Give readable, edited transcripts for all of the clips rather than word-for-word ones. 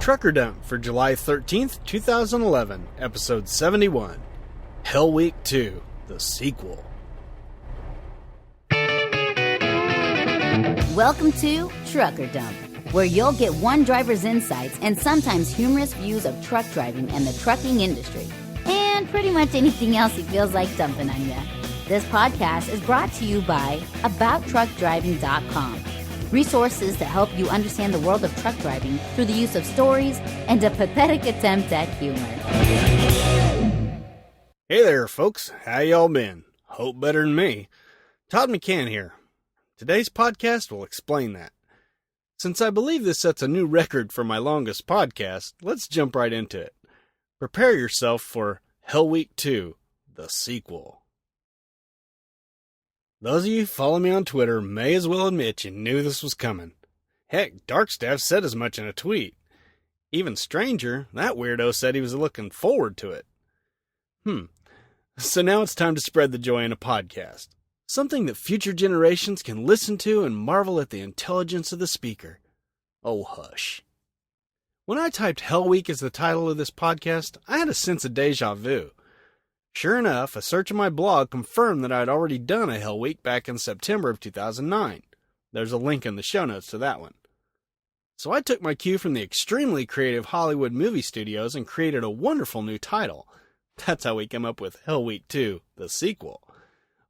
Trucker Dump for July 13th, 2011, Episode 71, Hell Week 2, the sequel. Welcome to Trucker Dump, where you'll get one driver's insights and sometimes humorous views of truck driving and the trucking industry, and pretty much anything else he feels like dumping on you. This podcast is brought to you by AboutTruckDriving.com. Resources to help you understand the world of truck driving through the use of stories and a pathetic attempt at humor. Hey there, folks. How y'all been? Hope better than me. Todd McCann here. Today's podcast will explain that. Since I believe this sets a new record for my longest podcast, let's jump right into it. Prepare yourself for Hell Week 2, the sequel. Those of you who follow me on Twitter may as well admit you knew this was coming. Heck, Darkstaff said as much in a tweet. Even stranger, that weirdo said he was looking forward to it. So now it's time to spread the joy in a podcast. Something that future generations can listen to and marvel at the intelligence of the speaker. Oh, hush. When I typed Hell Week as the title of this podcast, I had a sense of deja vu. Sure enough, a search on my blog confirmed that I had already done a Hell Week back in September of 2009. There's a link in the show notes to that one. So I took my cue from the extremely creative Hollywood movie studios and created a wonderful new title. That's how we came up with Hell Week 2, the sequel.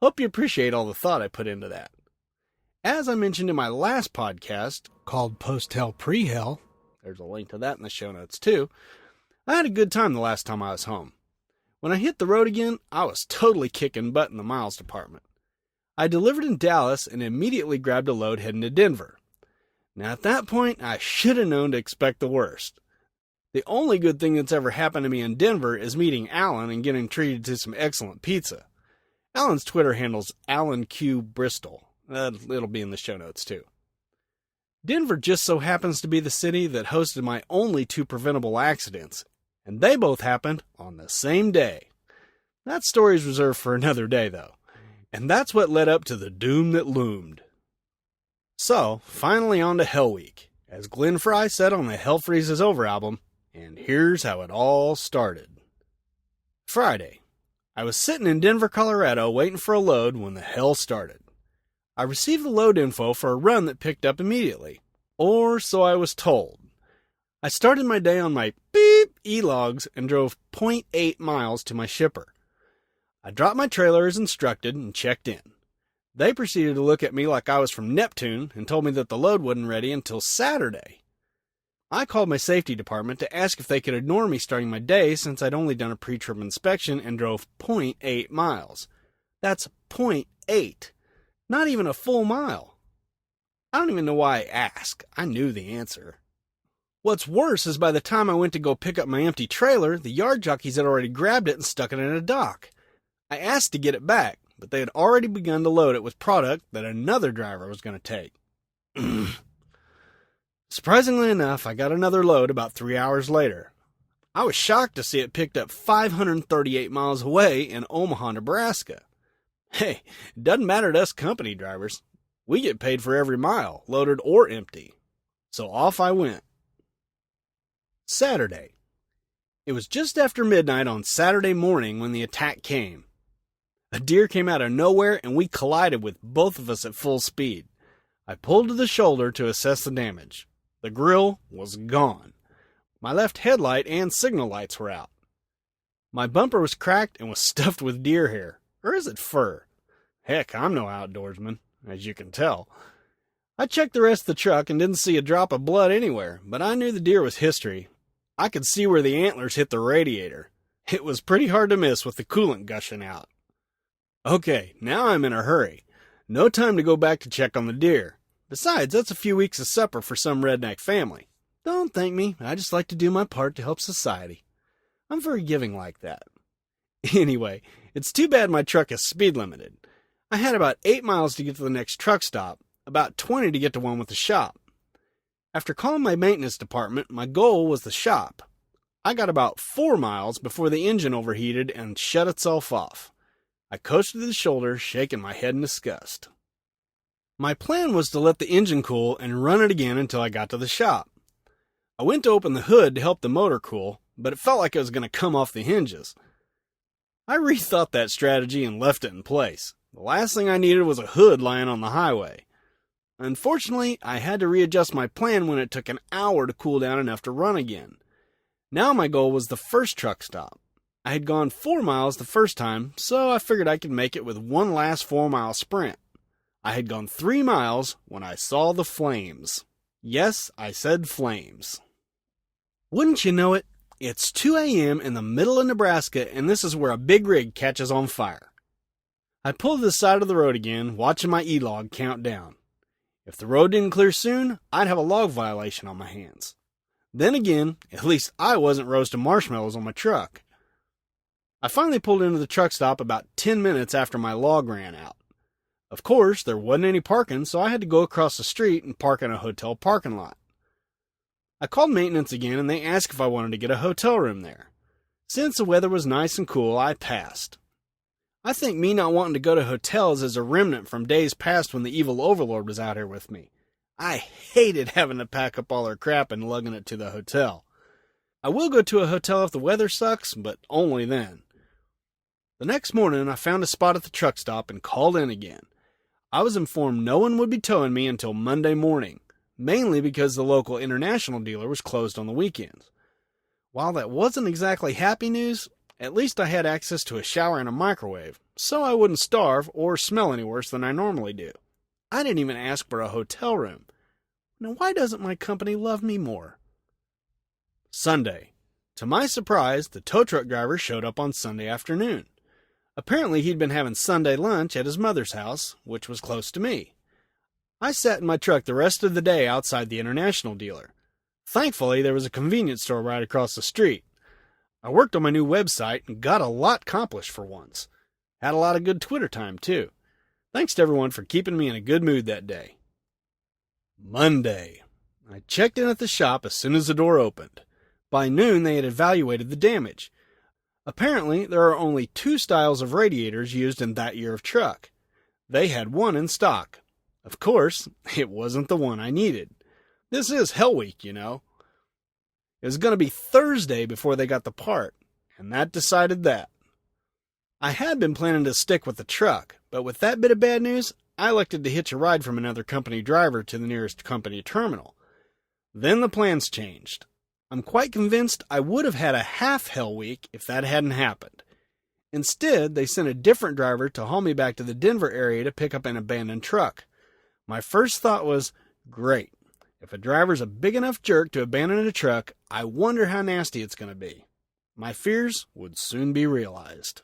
Hope you appreciate all the thought I put into that. As I mentioned in my last podcast, called Post Hell Pre-Hell, there's a link to that in the show notes too, I had a good time the last time I was home. When I hit the road again, I was totally kicking butt in the miles department. I delivered in Dallas and immediately grabbed a load heading to Denver. Now at that point, I should have known to expect the worst. The only good thing that's ever happened to me in Denver is meeting Alan and getting treated to some excellent pizza. Alan's Twitter handle's Alan Q. Bristol. It'll be in the show notes too. Denver just so happens to be the city that hosted my only two preventable accidents. And they both happened on the same day. That story's reserved for another day, though. And that's what led up to the doom that loomed. So, finally on to Hell Week, as Glenn Frey said on the Hell Freezes Over album, and here's how it all started. Friday. I was sitting in Denver, Colorado, waiting for a load when the hell started. I received the load info for a run that picked up immediately. Or so I was told. I started my day on my beep e-logs and drove 0.8 miles to my shipper. I dropped my trailer as instructed and checked in. They proceeded to look at me like I was from Neptune and told me that the load wasn't ready until Saturday. I called my safety department to ask if they could ignore me starting my day since I'd only done a pre-trip inspection and drove 0.8 miles. That's 0.8. Not even a full mile. I don't even know why I asked. I knew the answer. What's worse is by the time I went to go pick up my empty trailer, the yard jockeys had already grabbed it and stuck it in a dock. I asked to get it back, but they had already begun to load it with product that another driver was going to take. Surprisingly enough, I got another load about 3 hours later. I was shocked to see it picked up 538 miles away in Omaha, Nebraska. Hey, it doesn't matter to us company drivers. We get paid for every mile, loaded or empty. So off I went. Saturday. It was just after midnight on Saturday morning when the attack came. A deer came out of nowhere and we collided with both of us at full speed. I pulled to the shoulder to assess the damage. The grill was gone. My left headlight and signal lights were out. My bumper was cracked and was stuffed with deer hair. Or is it fur? Heck, I'm no outdoorsman, as you can tell. I checked the rest of the truck and didn't see a drop of blood anywhere, but I knew the deer was history. I could see where the antlers hit the radiator. It was pretty hard to miss with the coolant gushing out. Okay, now I'm in a hurry. No time to go back to check on the deer. Besides, that's a few weeks of supper for some redneck family. Don't thank me, I just like to do my part to help society. I'm very giving like that. Anyway, it's too bad my truck is speed limited. I had about 8 miles to get to the next truck stop, about 20 to get to one with the shop. After calling my maintenance department, my goal was the shop. I got about 4 miles before the engine overheated and shut itself off. I coasted to the shoulder, shaking my head in disgust. My plan was to let the engine cool and run it again until I got to the shop. I went to open the hood to help the motor cool, but it felt like it was going to come off the hinges. I rethought that strategy and left it in place. The last thing I needed was a hood lying on the highway. Unfortunately, I had to readjust my plan when it took an hour to cool down enough to run again. Now my goal was the first truck stop. I had gone 4 miles the first time, so I figured I could make it with one last 4-mile sprint. I had gone 3 miles when I saw the flames. Yes, I said flames. Wouldn't you know it, it's 2 a.m. in the middle of Nebraska, and this is where a big rig catches on fire. I pulled to the side of the road again, watching my e-log count down. If the road didn't clear soon, I'd have a log violation on my hands. Then again, at least I wasn't roasting marshmallows on my truck. I finally pulled into the truck stop about 10 minutes after my log ran out. Of course, there wasn't any parking, so I had to go across the street and park in a hotel parking lot. I called maintenance again, and they asked if I wanted to get a hotel room there. Since the weather was nice and cool, I passed. I think me not wanting to go to hotels is a remnant from days past when the evil overlord was out here with me. I hated having to pack up all our crap and lugging it to the hotel. I will go to a hotel if the weather sucks, but only then. The next morning, I found a spot at the truck stop and called in again. I was informed no one would be towing me until Monday morning, mainly because the local international dealer was closed on the weekends. While that wasn't exactly happy news, at least I had access to a shower and a microwave, so I wouldn't starve or smell any worse than I normally do. I didn't even ask for a hotel room. Now, why doesn't my company love me more? Sunday. To my surprise, the tow truck driver showed up on Sunday afternoon. Apparently, he'd been having Sunday lunch at his mother's house, which was close to me. I sat in my truck the rest of the day outside the international dealer. Thankfully, there was a convenience store right across the street. I worked on my new website and got a lot accomplished for once. Had a lot of good Twitter time, too. Thanks to everyone for keeping me in a good mood that day. Monday. I checked in at the shop as soon as the door opened. By noon, they had evaluated the damage. Apparently, there are only 2 styles of radiators used in that year of truck. They had one in stock. Of course, it wasn't the one I needed. This is Hell Week, you know. It was going to be Thursday before they got the part, and that decided that. I had been planning to stick with the truck, but with that bit of bad news, I elected to hitch a ride from another company driver to the nearest company terminal. Then the plans changed. I'm quite convinced I would have had a half Hell Week if that hadn't happened. Instead, they sent a different driver to haul me back to the Denver area to pick up an abandoned truck. My first thought was, great. If a driver's a big enough jerk to abandon a truck, I wonder how nasty it's going to be. My fears would soon be realized.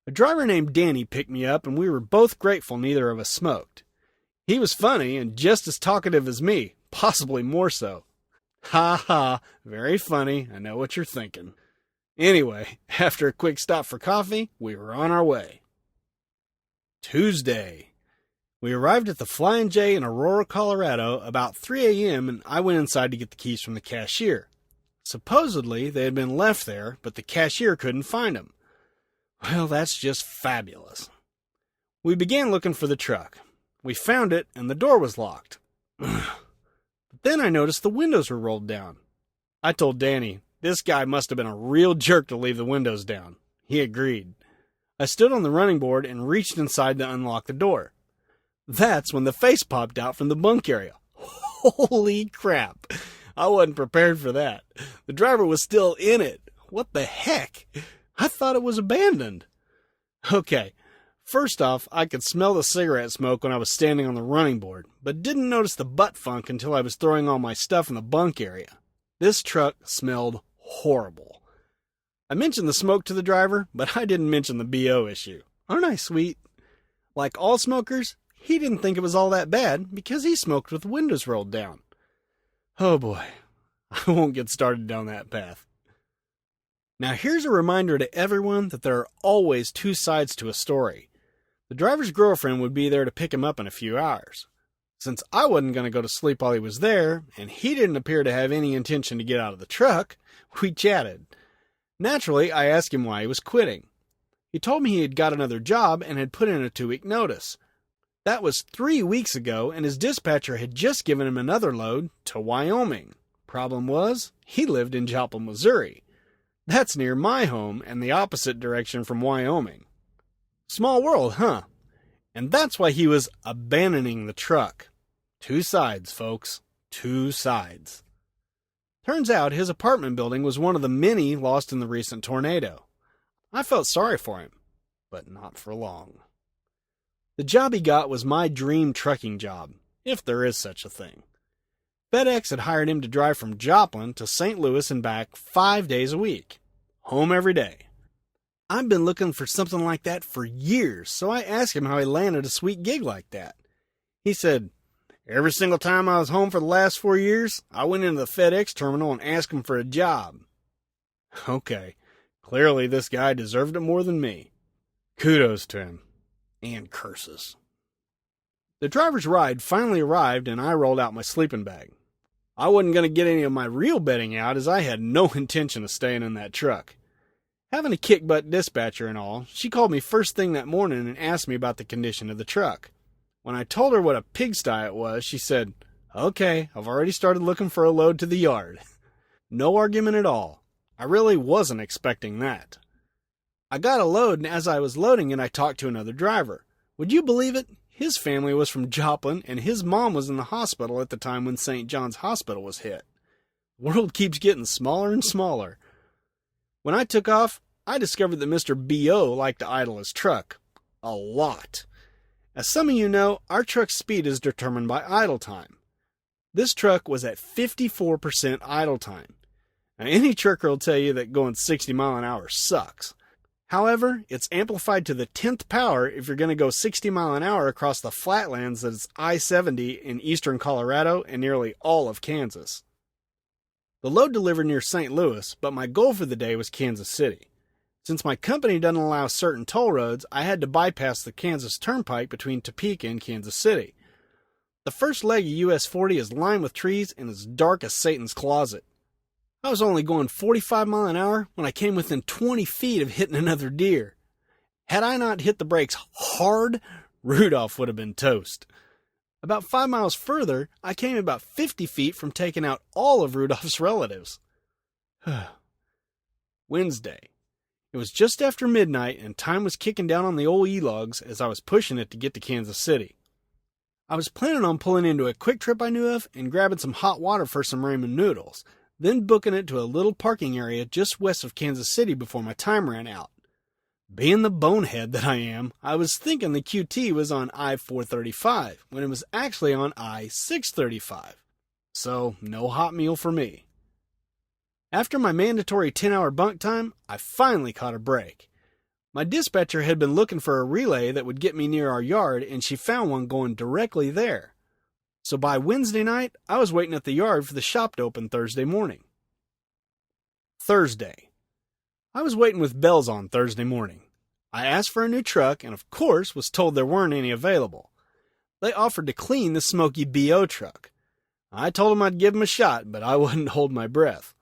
A driver named Danny picked me up, and we were both grateful neither of us smoked. He was funny and just as talkative as me, possibly more so. Ha ha, very funny, I know what you're thinking. Anyway, after a quick stop for coffee, we were on our way. Tuesday. We arrived at the Flying J in Aurora, Colorado about 3 a.m. and I went inside to get the keys from the cashier. Supposedly, they had been left there, but the cashier couldn't find them. Well, that's just fabulous. We began looking for the truck. We found it, and the door was locked. But then I noticed the windows were rolled down. I told Danny, this guy must have been a real jerk to leave the windows down. He agreed. I stood on the running board and reached inside to unlock the door. That's when the face popped out from the bunk area. Holy crap! I wasn't prepared for that. The driver was still in it. What the heck? I thought it was abandoned. Okay, first off, I could smell the cigarette smoke when I was standing on the running board, but didn't notice the butt funk until I was throwing all my stuff in the bunk area. This truck smelled horrible. I mentioned the smoke to the driver, but I didn't mention the BO issue. Aren't I sweet? Like all smokers, he didn't think it was all that bad because he smoked with the windows rolled down. Oh boy, I won't get started down that path. Now here's a reminder to everyone that there are always 2 sides to a story. The driver's girlfriend would be there to pick him up in a few hours. Since I wasn't going to go to sleep while he was there, and he didn't appear to have any intention to get out of the truck, we chatted. Naturally, I asked him why he was quitting. He told me he had got another job and had put in a 2-week notice. That was 3 weeks ago, and his dispatcher had just given him another load to Wyoming. Problem was, he lived in Joplin, Missouri. That's near my home and the opposite direction from Wyoming. Small world, huh? And that's why he was abandoning the truck. 2 sides, folks. 2 sides. Turns out his apartment building was one of the many lost in the recent tornado. I felt sorry for him, but not for long. The job he got was my dream trucking job, if there is such a thing. FedEx had hired him to drive from Joplin to St. Louis and back 5 days a week. Home every day. I've been looking for something like that for years, so I asked him how he landed a sweet gig like that. He said, "Every single time I was home for the last 4 years, I went into the FedEx terminal and asked him for a job." Okay, clearly this guy deserved it more than me. Kudos to him. And curses. The driver's ride finally arrived and I rolled out my sleeping bag. I wasn't going to get any of my real bedding out as I had no intention of staying in that truck. Having a kick-butt dispatcher and all, she called me first thing that morning and asked me about the condition of the truck. When I told her what a pigsty it was, she said, "Okay, I've already started looking for a load to the yard." No argument at all. I really wasn't expecting that. I got a load, and as I was loading it, I talked to another driver. Would you believe it? His family was from Joplin, and his mom was in the hospital at the time when St. John's Hospital was hit. The world keeps getting smaller and smaller. When I took off, I discovered that Mr. B.O. liked to idle his truck. A lot. As some of you know, our truck's speed is determined by idle time. This truck was at 54% idle time. Now, any trucker will tell you that going 60 miles an hour sucks. However, it's amplified to the 10th power if you're going to go 60 miles an hour across the flatlands that is I-70 in eastern Colorado and nearly all of Kansas. The load delivered near St. Louis, but my goal for the day was Kansas City. Since my company doesn't allow certain toll roads, I had to bypass the Kansas Turnpike between Topeka and Kansas City. The first leg of US 40 is lined with trees and as dark as Satan's closet. I was only going 45 miles an hour when I came within 20 feet of hitting another deer. Had I not hit the brakes hard, Rudolph would have been toast. About 5 miles further, I came about 50 feet from taking out all of Rudolph's relatives. Wednesday. It was just after midnight and time was kicking down on the old E-logs as I was pushing it to get to Kansas City. I was planning on pulling into a quick trip I knew of and grabbing some hot water for some ramen noodles, then booking it to a little parking area just west of Kansas City before my time ran out. Being the bonehead that I am, I was thinking the QT was on I-435 when it was actually on I-635. So, no hot meal for me. After my mandatory 10-hour bunk time, I finally caught a break. My dispatcher had been looking for a relay that would get me near our yard, and she found one going directly there. So by Wednesday night, I was waiting at the yard for the shop to open Thursday morning. Thursday. I was waiting with bells on Thursday morning. I asked for a new truck and of course was told there weren't any available. They offered to clean the smoky B.O. truck. I told them I'd give them a shot, but I wouldn't hold my breath.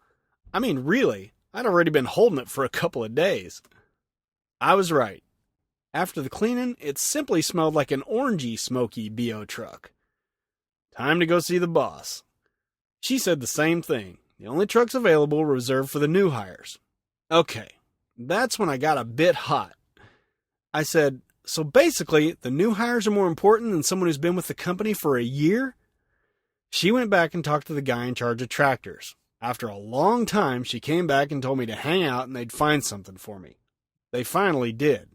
I mean, really, I'd already been holding it for a couple of days. I was right. After the cleaning, it simply smelled like an orangey smoky B.O. truck. Time to go see the boss. She said the same thing. The only trucks available were reserved for the new hires. Okay, that's when I got a bit hot. I said, so basically, the new hires are more important than someone who's been with the company for a year? She went back and talked to the guy in charge of tractors. After a long time, she came back and told me to hang out and they'd find something for me. They finally did.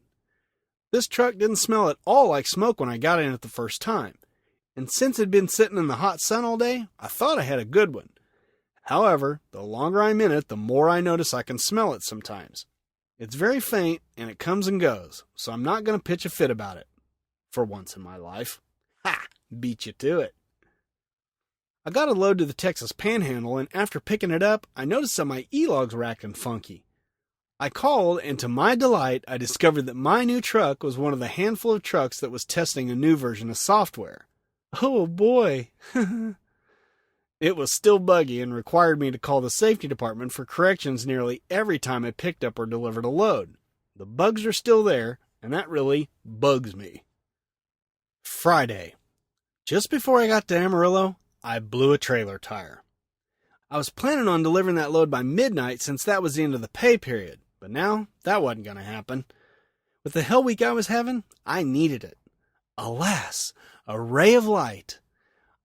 This truck didn't smell at all like smoke when I got in it the first time. And since it had been sitting in the hot sun all day, I thought I had a good one. However, the longer I'm in it, the more I notice I can smell it sometimes. It's very faint, and it comes and goes, so I'm not going to pitch a fit about it. For once in my life. Ha! Beat you to it. I got a load to the Texas Panhandle, and after picking it up, I noticed that my E-logs were acting funky. I called, and to my delight, I discovered that my new truck was one of the handful of trucks that was testing a new version of software. Oh boy. It was still buggy and required me to call the safety department for corrections nearly every time I picked up or delivered a load. The bugs are still there, and that really bugs me. Friday. Just before I got to Amarillo, I blew a trailer tire. I was planning on delivering that load by midnight since that was the end of the pay period, but now that wasn't going to happen. With the hell week I was having, I needed it. Alas, a ray of light.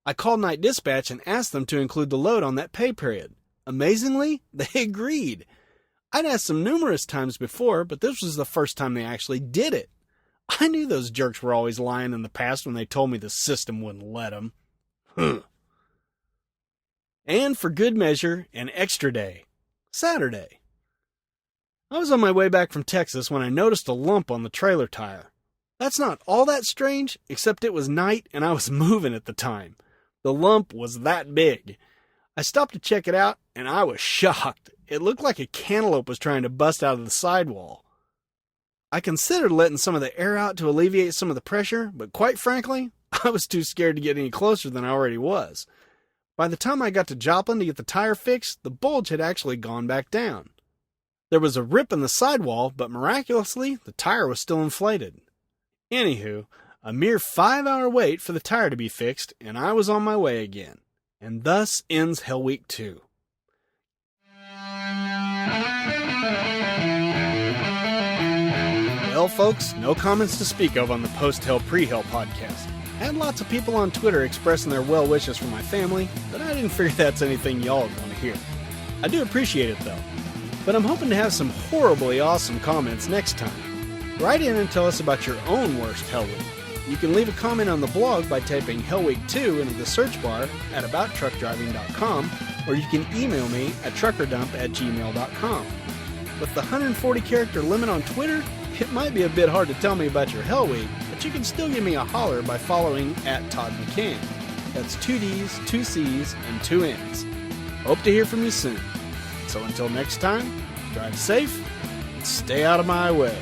I called night dispatch and asked them to include the load on that pay period. Amazingly, they agreed. I'd asked them numerous times before, but this was the first time they actually did it. I knew those jerks were always lying in the past when they told me the system wouldn't let them. And for good measure, an extra day. Saturday. I was on my way back from Texas when I noticed a lump on the trailer tire. That's not all that strange, except it was night and I was moving at the time. The lump was that big. I stopped to check it out, and I was shocked. It looked like a cantaloupe was trying to bust out of the sidewall. I considered letting some of the air out to alleviate some of the pressure, but quite frankly, I was too scared to get any closer than I already was. By the time I got to Joplin to get the tire fixed, the bulge had actually gone back down. There was a rip in the sidewall, but miraculously, the tire was still inflated. Anywho, a mere 5-hour wait for the tire to be fixed, and I was on my way again. And thus ends Hell Week 2. Well, folks, no comments to speak of on the Post-Hell Pre-Hell podcast. I had lots of people on Twitter expressing their well wishes for my family, but I didn't figure that's anything y'all would want to hear. I do appreciate it, though. But I'm hoping to have some horribly awesome comments next time. Write in and tell us about your own worst Hell Week. You can leave a comment on the blog by typing Hell Week 2 into the search bar at abouttruckdriving.com, or you can email me at truckerdump@gmail.com. With the 140-character limit on Twitter, it might be a bit hard to tell me about your Hell Week, but you can still give me a holler by following @ToddMcCann. That's 2 D's, 2 C's, and 2 N's. Hope to hear from you soon. So until next time, drive safe and stay out of my way.